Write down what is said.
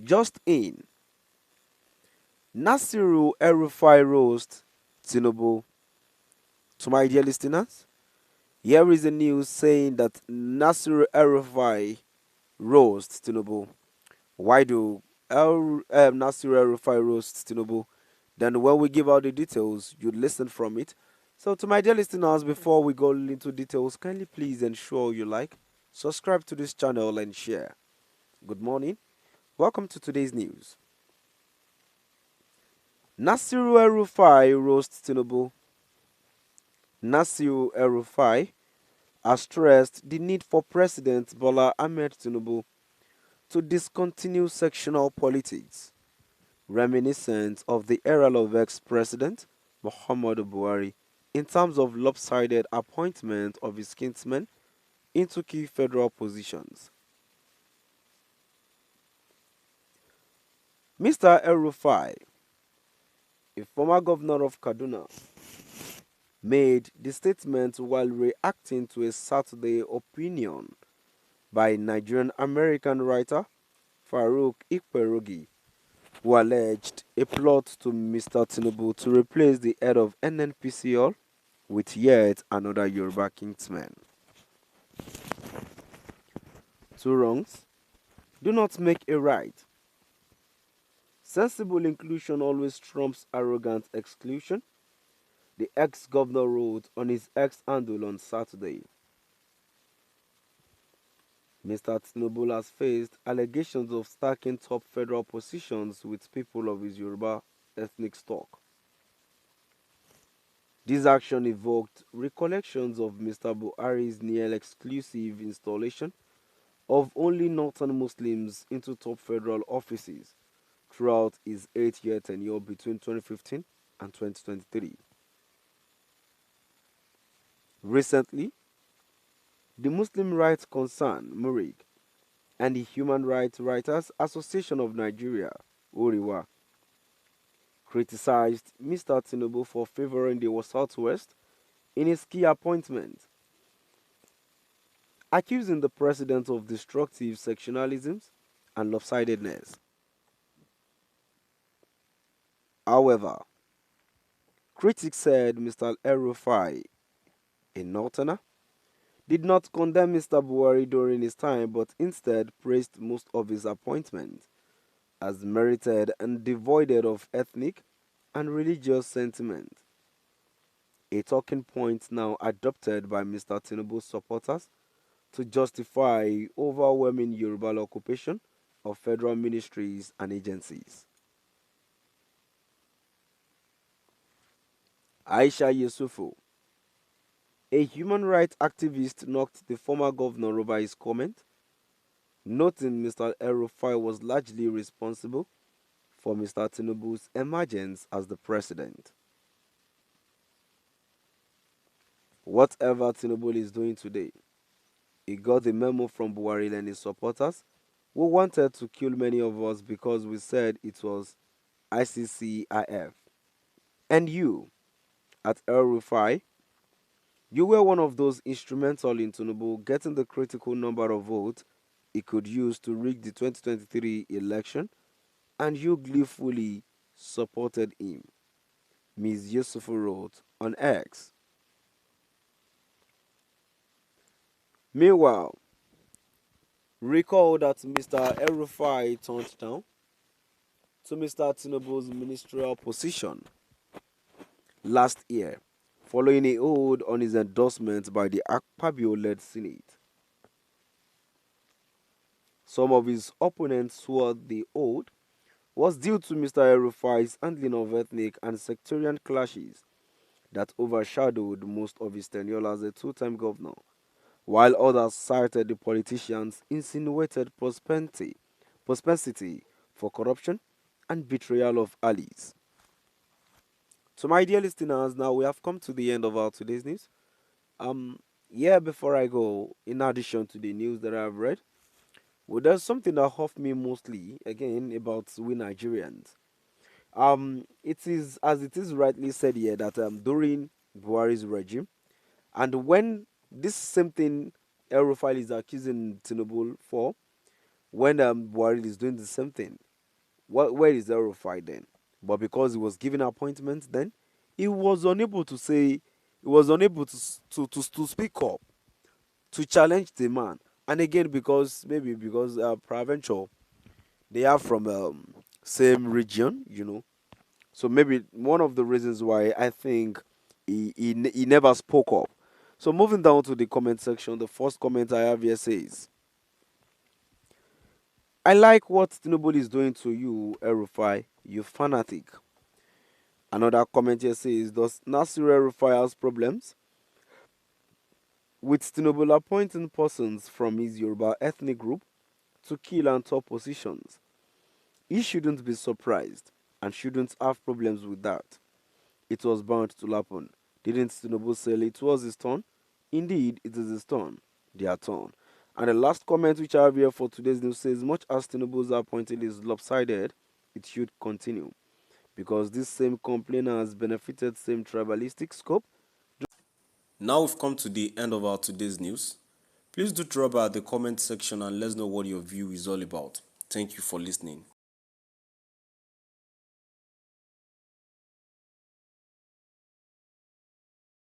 Just in, Nasiru el-Rufai roast TINUBU. To my dear listeners, here is the news saying that Nasir el-Rufai roast TINUBU. Why do Nasir el-Rufai roast TINUBU? Then when we give out the details, you listen from it. So to my dear listeners, before we go into details, kindly please ensure you like, subscribe to this channel and share. Good morning. Welcome to today's news. Nasir el-Rufai roast TINUBU. Nasir el-Rufai has stressed the need for President Bola Ahmed Tinubu to discontinue sectional politics, reminiscent of the era of ex-president Muhammadu Buhari in terms of lopsided appointment of his kinsmen into key federal positions. Mr. el-Rufai, a former governor of Kaduna, made the statement while reacting to a Saturday opinion by Nigerian-American writer Farouk Ikperogi, who alleged a plot to Mr. Tinubu to replace the head of NNPCL with yet another Yoruba kingsman. Two wrongs do not make a right. Sensible inclusion always trumps arrogant exclusion, the ex-governor wrote on his ex-handle on Saturday. Mr. Tinubu has faced allegations of stacking top federal positions with people of his Yoruba ethnic stock. This action evoked recollections of Mr. Buhari's near-exclusive installation of only northern Muslims into top federal offices throughout his 8-year tenure between 2015 and 2023. Recently, the Muslim rights concern Murig and the Human Rights Writers Association of Nigeria, Uriwa, criticized Mr. Tinubu for favoring the Southwest in his key appointment, accusing the president of destructive sectionalisms and lopsidedness. However, critics said Mr. el-Rufai, a northerner, did not condemn Mr. Buhari during his time but instead praised most of his appointments as merited and devoid of ethnic and religious sentiment, a talking point now adopted by Mr. Tinubu's supporters to justify overwhelming Yoruba occupation of federal ministries and agencies. Aisha Yusufu, a human rights activist, knocked the former governor over his comment, noting Mr. el-Rufai was largely responsible for Mr. Tinubu's emergence as the president. Whatever Tinubu is doing today, he got a memo from Buhari and his supporters who wanted to kill many of us because we said it was ICCIF. And you, at el-Rufai, you were one of those instrumental in Tinubu getting the critical number of votes he could use to rig the 2023 election, and you gleefully supported him, Ms. Yusufu wrote on X. Meanwhile, recall that Mr. el-Rufai turned down to Mr. Tinubu's ministerial position last year following a hold on his endorsement by the Akpabio-led Senate. Some of his opponents swore the hold was due to Mr. el-Rufai's handling of ethnic and sectarian clashes that overshadowed most of his tenure as a two-time governor, while others cited the politician's insinuated propensity for corruption and betrayal of allies. So my dear listeners, now we have come to the end of our today's news. Yeah, before I go, in addition to the news that I've read, well, there's something that huffed me mostly again about we Nigerians. It is as it is rightly said here that during Buhari's regime, and when this same thing el-Rufai is accusing Tinubu for, when Buhari is doing the same thing, Where is el-Rufai then? But because he was given appointments then, he was unable to say, he was unable to speak up, to challenge the man. And again, because maybe because Provincial, they are from same region, so maybe one of the reasons why I think he never spoke up. So moving down to the comment section, the first comment I have here says, I like what TINUBU is doing to you, el-Rufai, you fanatic. Another comment here says, does Nasir el-Rufai has problems with TINUBU appointing persons from his Yoruba ethnic group to kill and top positions? He shouldn't be surprised and shouldn't have problems with that. It was bound to happen. Didn't TINUBU say it was his turn? Indeed, it is his turn. Their turn. And the last comment which I have here for today's news says, much as TINUBU's appointed is lopsided, it should continue. Because this same complainer has benefited same tribalistic scope. Now we've come to the end of our today's news. Please do drop by the comment section and let us know what your view is all about. Thank you for listening.